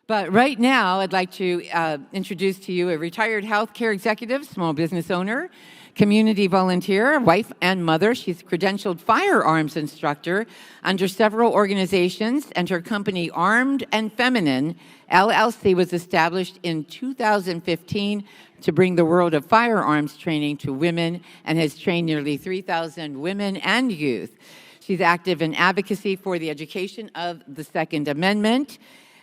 But right now, I'd like to introduce to you a retired healthcare executive, small business owner, community volunteer, wife and mother. She's a credentialed firearms instructor under several organizations, and her company, Armed and Feminine, LLC, was established in 2015 to bring the world of firearms training to women and has trained nearly 3,000 women and youth. She's active in advocacy for the education of the Second Amendment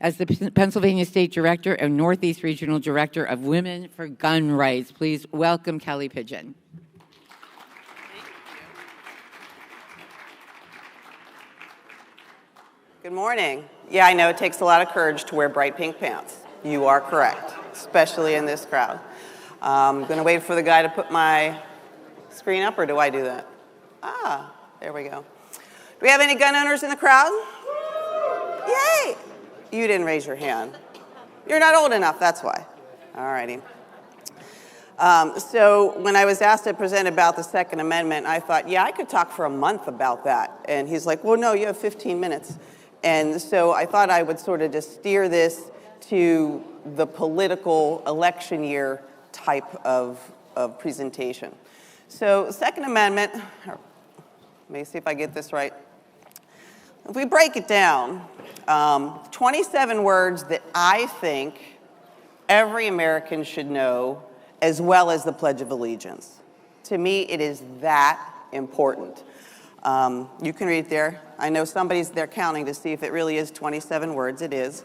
as the Pennsylvania State Director and Northeast Regional Director of Women for Gun Rights. Please welcome Kelly Pidgeon. Good morning. Yeah, I know it takes a lot of courage to wear bright pink pants. You are correct, especially in this crowd. I'm going to wait for the guy to put my screen up, or do I do that? Ah, there we go. Do we have any gun owners in the crowd? Yay! You didn't raise your hand. You're not old enough, that's why. All righty. So when I was asked to present about the Second Amendment, I thought, yeah, I could talk for a month about that. And he's like, well, no, you have 15 minutes. And so I thought I would sort of just steer this to the political election year type of presentation. So Second Amendment, let me see if I get this right. If we break it down, 27 words that I think every American should know, as well as the Pledge of Allegiance. To me, it is that important. You can read it there. I know somebody's there counting to see if it really is 27 words. It is.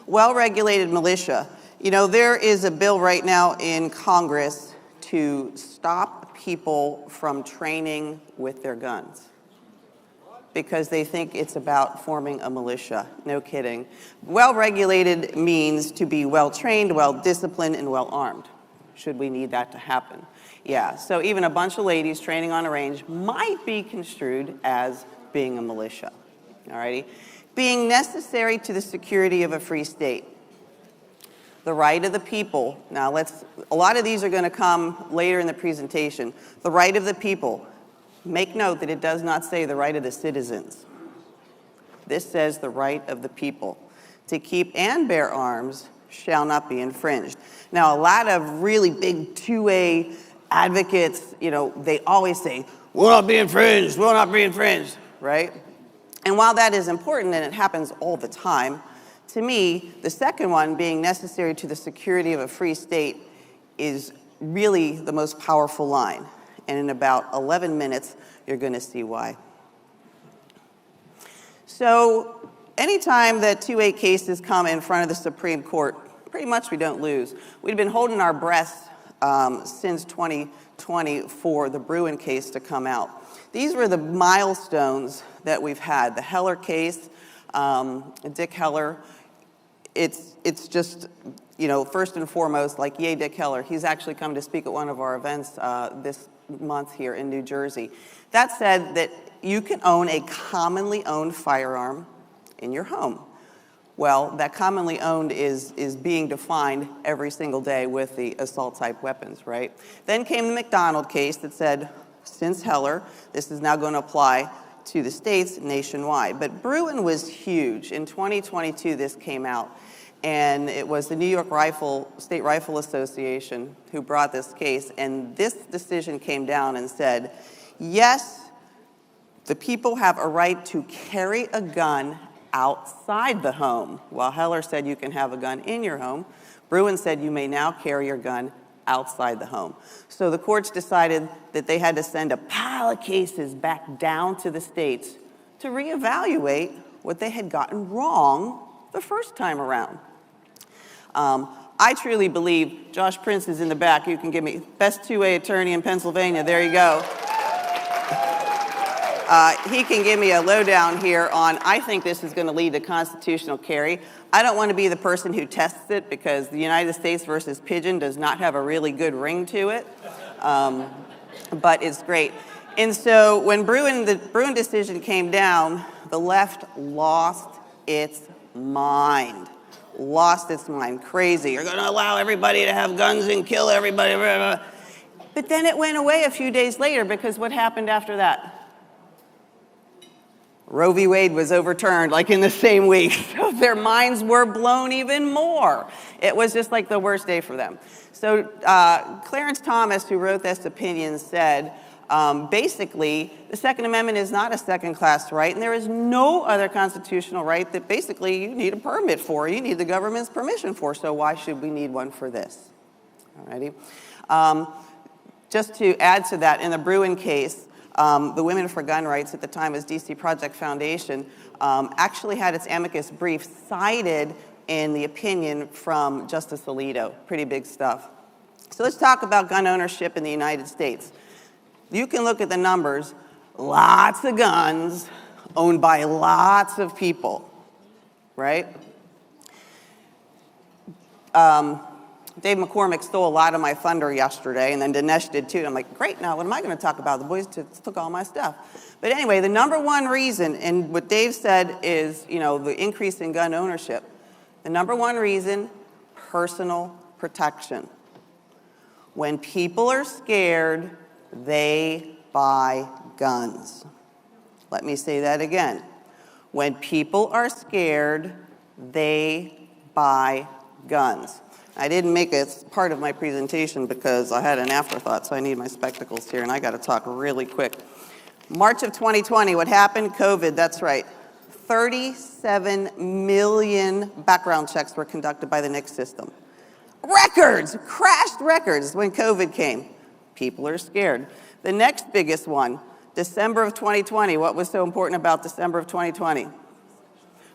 Well-regulated militia. You know, there is a bill right now in Congress to stop people from training with their guns, because they think it's about forming a militia. No kidding. Well-regulated means to be well-trained, well-disciplined, and well-armed, should we need that to happen. Yeah, so even a bunch of ladies training on a range might be construed as being a militia, all righty? Being necessary to the security of a free state. The right of the people. Now, a lot of these are going to come later in the presentation. The right of the people. Make note that it does not say the right of the citizens. This says the right of the people. To keep and bear arms shall not be infringed. Now, a lot of really big 2A advocates, you know, they always say, will not be infringed, will not be infringed, right? And while that is important, and it happens all the time, to me, the second one, being necessary to the security of a free state, is really the most powerful line. And in about 11 minutes, you're going to see why. So anytime that 2A cases come in front of the Supreme Court, pretty much we don't lose. We've been holding our breath since 2020 for the Bruin case to come out. These were the milestones that we've had. The Heller case, Dick Heller, it's just, you know, first and foremost, like, yay, Dick Heller. He's actually come to speak at one of our events this month here in New Jersey. That said, that you can own a commonly owned firearm in your home. Well, that commonly owned is being defined every single day with the assault-type weapons, right? Then came the McDonald case that said, since Heller, this is now going to apply to the states nationwide. But Bruin was huge. In 2022, this came out. And it was the New York State Rifle Association who brought this case. And this decision came down and said, yes, the people have a right to carry a gun outside the home. While Heller said you can have a gun in your home, Bruin said you may now carry your gun outside the home. So the courts decided that they had to send a pile of cases back down to the states to reevaluate what they had gotten wrong the first time around. I truly believe, Josh Prince is in the back, you can give me, best 2A attorney in Pennsylvania, there you go. He can give me a lowdown here on, I think this is going to lead to constitutional carry. I don't want to be the person who tests it, because the United States versus Pidgeon does not have a really good ring to it, but it's great. And so when the Bruin decision came down, the left lost its mind. Crazy. You're going to allow everybody to have guns and kill everybody. But then it went away a few days later, because what happened after that? Roe v. Wade was overturned like in the same week. So their minds were blown even more. It was just like the worst day for them. So Clarence Thomas, who wrote this opinion, said, basically, the Second Amendment is not a second-class right, and there is no other constitutional right that basically you need a permit for, you need the government's permission for, so why should we need one for this? Alrighty. Just to add to that, in the Bruin case, the Women for Gun Rights, at the time was DC Project Foundation, actually had its amicus brief cited in the opinion from Justice Alito. Pretty big stuff. So let's talk about gun ownership in the United States. You can look at the numbers. Lots of guns owned by lots of people, right? Dave McCormick stole a lot of my thunder yesterday, and then Dinesh did too. I'm like, great, now what am I going to talk about? The boys took all my stuff. But anyway, the number one reason, and what Dave said is, the increase in gun ownership. The number one reason, personal protection. When people are scared, they buy guns. Let me say that again. When people are scared, they buy guns. I didn't make it part of my presentation because I had an afterthought, so I need my spectacles here, and I got to talk really quick. March of 2020, what happened? COVID, that's right. 37 million background checks were conducted by the NICS system. Records, crashed records when COVID came. People are scared. The next biggest one, December of 2020. What was so important about December of 2020?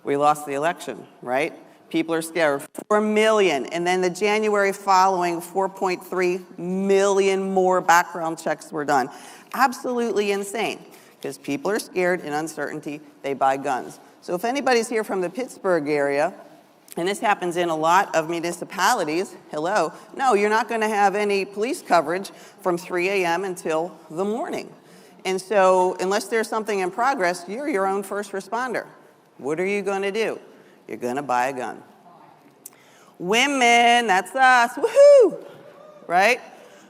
We lost the election, right? People are scared. 4 million. And then the January following, 4.3 million more background checks were done. Absolutely insane. Because people are scared in uncertainty, they buy guns. So if anybody's here from the Pittsburgh area, and this happens in a lot of municipalities, hello, no, you're not going to have any police coverage from 3 a.m. until the morning. And so unless there's something in progress, you're your own first responder. What are you going to do? You're going to buy a gun. Women, that's us, woohoo, right?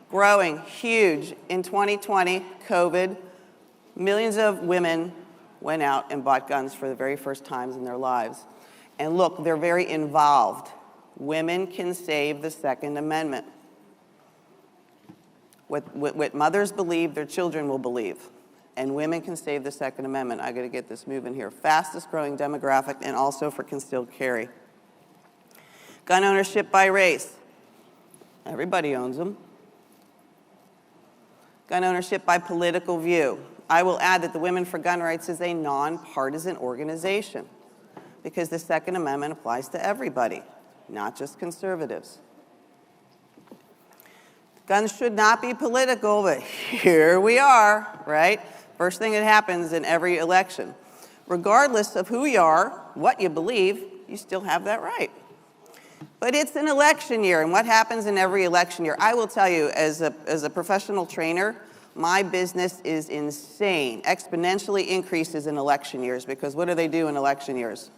Growing, huge. In 2020, COVID, millions of women went out and bought guns for the very first times in their lives. And look, they're very involved. Women can save the Second Amendment. What mothers believe, their children will believe. And women can save the Second Amendment. I got to get this moving here. Fastest growing demographic, and also for concealed carry. Gun ownership by race. Everybody owns them. Gun ownership by political view. I will add that the Women for Gun Rights is a nonpartisan organization because the Second Amendment applies to everybody, not just conservatives. Guns should not be political, but here we are, right? First thing that happens in every election. Regardless of who you are, what you believe, you still have that right. But it's an election year, and what happens in every election year? I will tell you, as a professional trainer, my business is insane, exponentially increases in election years, because what do they do in election years?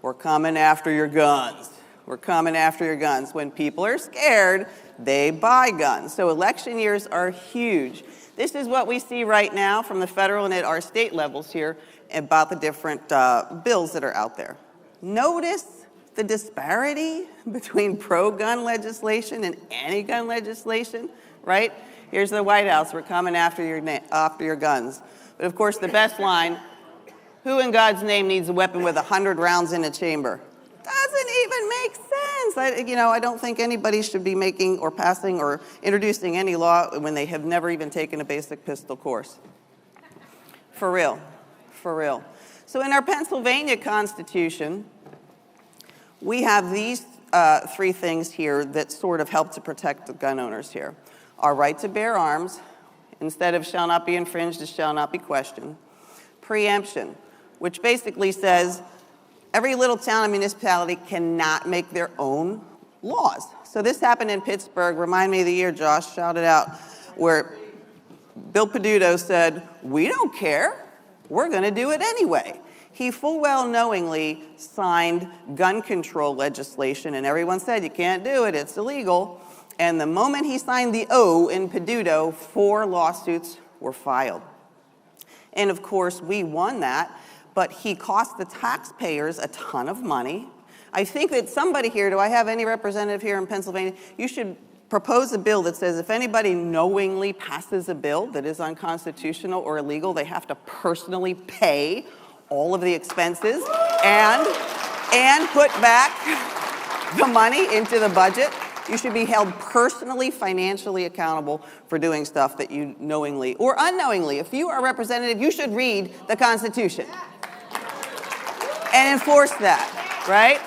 We're coming after your guns. We're coming after your guns. When people are scared, they buy guns. So election years are huge. This is what we see right now from the federal and at our state levels here about the different bills that are out there. Notice the disparity between pro-gun legislation and anti-gun legislation, right? Here's the White House, we're coming after your guns. But of course, the best line, who in God's name needs a weapon with 100 rounds in a chamber? Doesn't even make sense. I don't think anybody should be making or passing or introducing any law when they have never even taken a basic pistol course. For real, for real. So in our Pennsylvania Constitution, we have these three things here that sort of help to protect the gun owners here. Our right to bear arms, instead of shall not be infringed, it shall not be questioned. Preemption, which basically says every little town and municipality cannot make their own laws. So this happened in Pittsburgh. Remind me of the year, Josh, shout it out, where Bill Peduto said, we don't care, we're going to do it anyway. He full well knowingly signed gun control legislation, and everyone said, you can't do it, it's illegal. And the moment he signed the O in Peduto, 4 lawsuits were filed. And of course, we won that, but he cost the taxpayers a ton of money. I think that somebody here, do I have any representative here in Pennsylvania? You should propose a bill that says if anybody knowingly passes a bill that is unconstitutional or illegal, they have to personally pay all of the expenses and put back the money into the budget. You should be held personally, financially accountable for doing stuff that you knowingly or unknowingly. If you are a representative, you should read the Constitution and enforce that, right?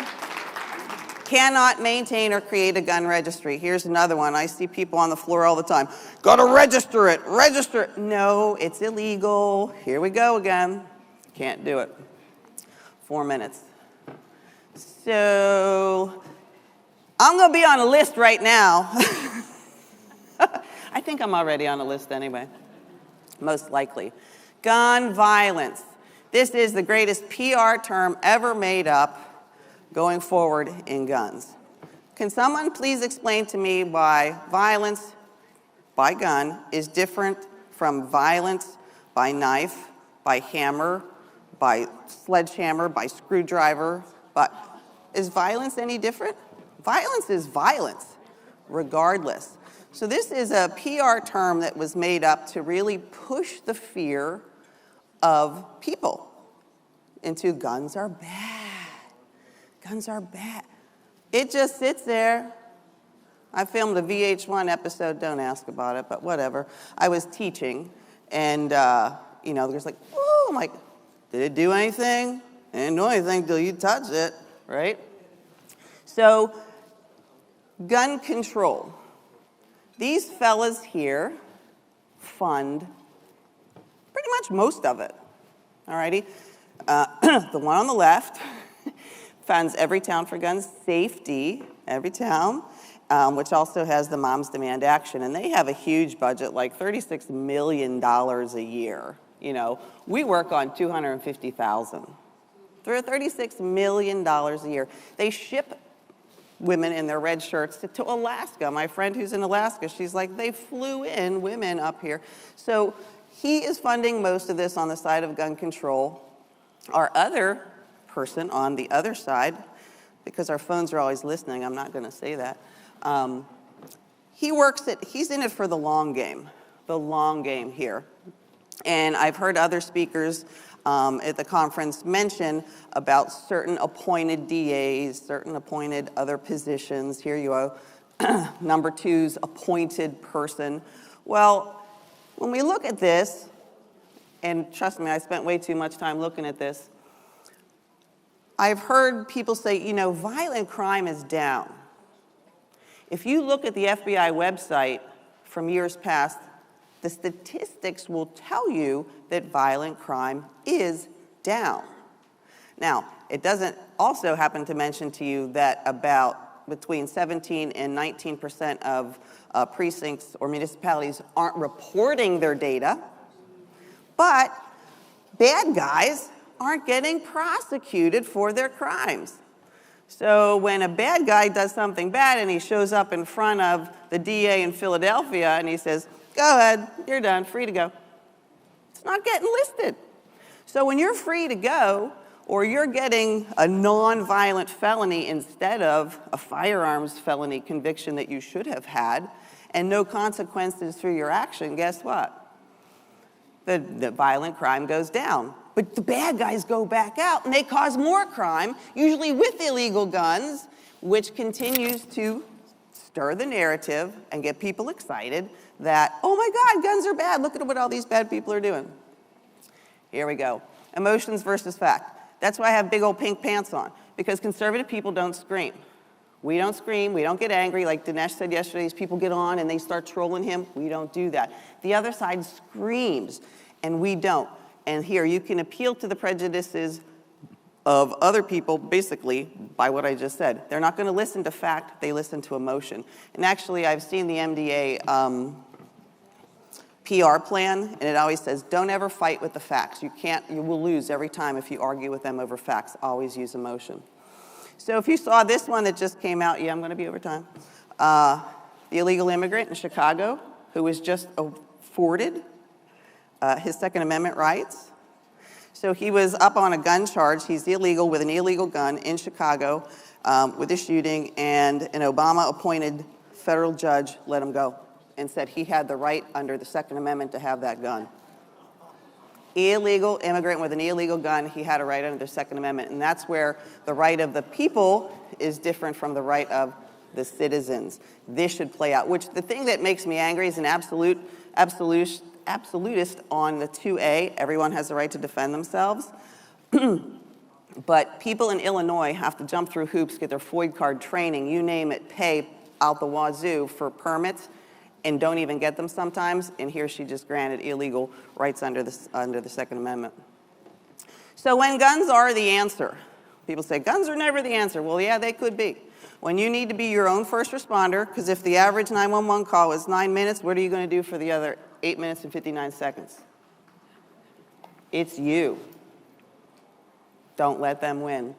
Cannot maintain or create a gun registry. Here's another one. I see people on the floor all the time. Gotta register it, register it. No, it's illegal. Here we go again. Can't do it. 4 minutes. So I'm gonna be on a list right now. I think I'm already on a list anyway, most likely. Gun violence. This is the greatest PR term ever made up going forward in guns. Can someone please explain to me why violence by gun is different from violence by knife, by hammer, by sledgehammer, by screwdriver? But is violence any different? Violence is violence, regardless. So this is a PR term that was made up to really push the fear of people into guns are bad. Guns are bad. It just sits there. I filmed a VH1 episode, don't ask about it, but whatever. I was teaching, and there's like, oh, I'm like, did it do anything? It didn't do anything till you touched it, right? So, gun control. These fellas here fund pretty much most of it, all righty? The one on the left funds Every Town for Gun Safety, Every Town, which also has the Moms Demand Action, and they have a huge budget, like $36 million a year. You know, we work on $250,000. They're $36 million a year. They ship women in their red shirts to Alaska. My friend who's in Alaska, she's like, they flew in women up here. So he is funding most of this on the side of gun control. Our other person on the other side, because our phones are always listening, I'm not going to say that. He's in it for the long game here. And I've heard other speakers at the conference mention about certain appointed DAs, certain appointed other positions. Here you are, number two's appointed person. Well, when we look at this, and trust me, I spent way too much time looking at this, I've heard people say, violent crime is down. If you look at the FBI website from years past, the statistics will tell you that violent crime is down. Now, it doesn't also happen to mention to you that about between 17 and 19% of precincts or municipalities aren't reporting their data, but bad guys aren't getting prosecuted for their crimes. So when a bad guy does something bad and he shows up in front of the DA in Philadelphia and he says, go ahead, you're done, free to go, it's not getting listed. So when you're free to go, or you're getting a non-violent felony instead of a firearms felony conviction that you should have had, and no consequences for your action, guess what? The violent crime goes down. But the bad guys go back out and they cause more crime, usually with illegal guns, which continues to stir the narrative and get people excited that, oh my God, guns are bad. Look at what all these bad people are doing. Here we go. Emotions versus fact. That's why I have big old pink pants on, because conservative people don't scream. We don't scream, we don't get angry. Like Dinesh said yesterday, these people get on and they start trolling him. We don't do that. The other side screams, and we don't. And here, you can appeal to the prejudices of other people, basically, by what I just said. They're not going to listen to fact, they listen to emotion. And actually, I've seen the MDA PR plan, and it always says, don't ever fight with the facts. You will lose every time if you argue with them over facts. Always use emotion. So if you saw this one that just came out, yeah, I'm going to be over time. The illegal immigrant in Chicago who was just afforded his Second Amendment rights. So he was up on a gun charge. He's illegal with an illegal gun in Chicago with a shooting, and an Obama-appointed federal judge let him go and said he had the right under the Second Amendment to have that gun. Illegal immigrant with an illegal gun, he had a right under the Second Amendment, and that's where the right of the people is different from the right of the citizens. This should play out, which the thing that makes me angry is an absolutist on the 2A. Everyone has the right to defend themselves. But people in Illinois have to jump through hoops, get their FOID card training, you name it, pay out the wazoo for permits, and don't even get them sometimes, and here she just granted illegal rights under the Second Amendment. So when guns are the answer, people say, guns are never the answer. Well, yeah, they could be. When you need to be your own first responder, because if the average 911 call is 9 minutes, what are you going to do for the other 8 minutes and 59 seconds? It's you. Don't let them win.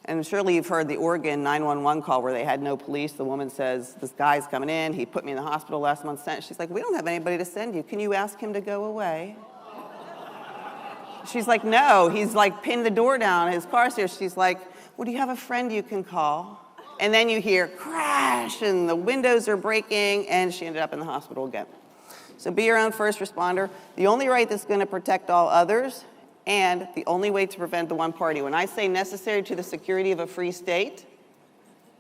And surely you've heard the Oregon 911 call where they had no police. The woman says, this guy's coming in. He put me in the hospital last month. She's like, we don't have anybody to send you. Can you ask him to go away? She's like, no. He's like pinned the door down. His car's here. She's like, well, do you have a friend you can call? And then you hear crash, and the windows are breaking, and she ended up in the hospital again. So be your own first responder. The only right that's going to protect all others, and the only way to prevent the one party. When I say necessary to the security of a free state,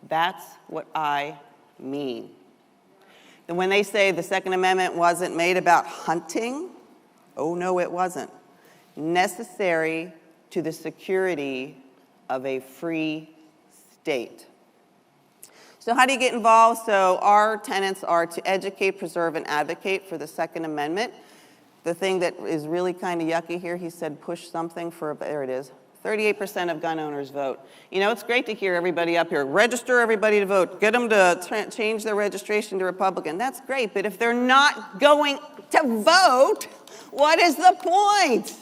that's what I mean. And when they say the Second Amendment wasn't made about hunting, oh no, it wasn't. Necessary to the security of a free state. So how do you get involved? So our tenets are to educate, preserve, and advocate for the Second Amendment. The thing that is really kind of yucky here, he said push something for, there it is, 38% of gun owners vote. You know, it's great to hear everybody up here, register everybody to vote, get them to change their registration to Republican. That's great, but if they're not going to vote, what is the point?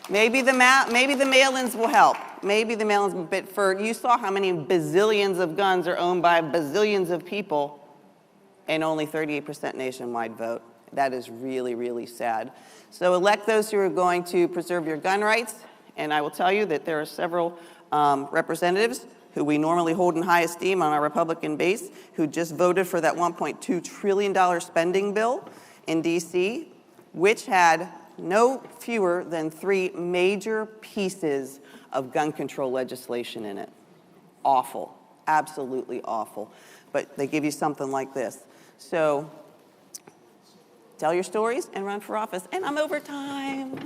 Maybe the mail-ins will help. Maybe the mail-ins, but you saw how many bazillions of guns are owned by bazillions of people and only 38% nationwide vote. That is really, really sad. So elect those who are going to preserve your gun rights, and I will tell you that there are several representatives who we normally hold in high esteem on our Republican base who just voted for that $1.2 trillion spending bill in D.C., which had no fewer than 3 major pieces of gun control legislation in it. Awful, absolutely awful. But they give you something like this. So tell your stories and run for office. And I'm over time.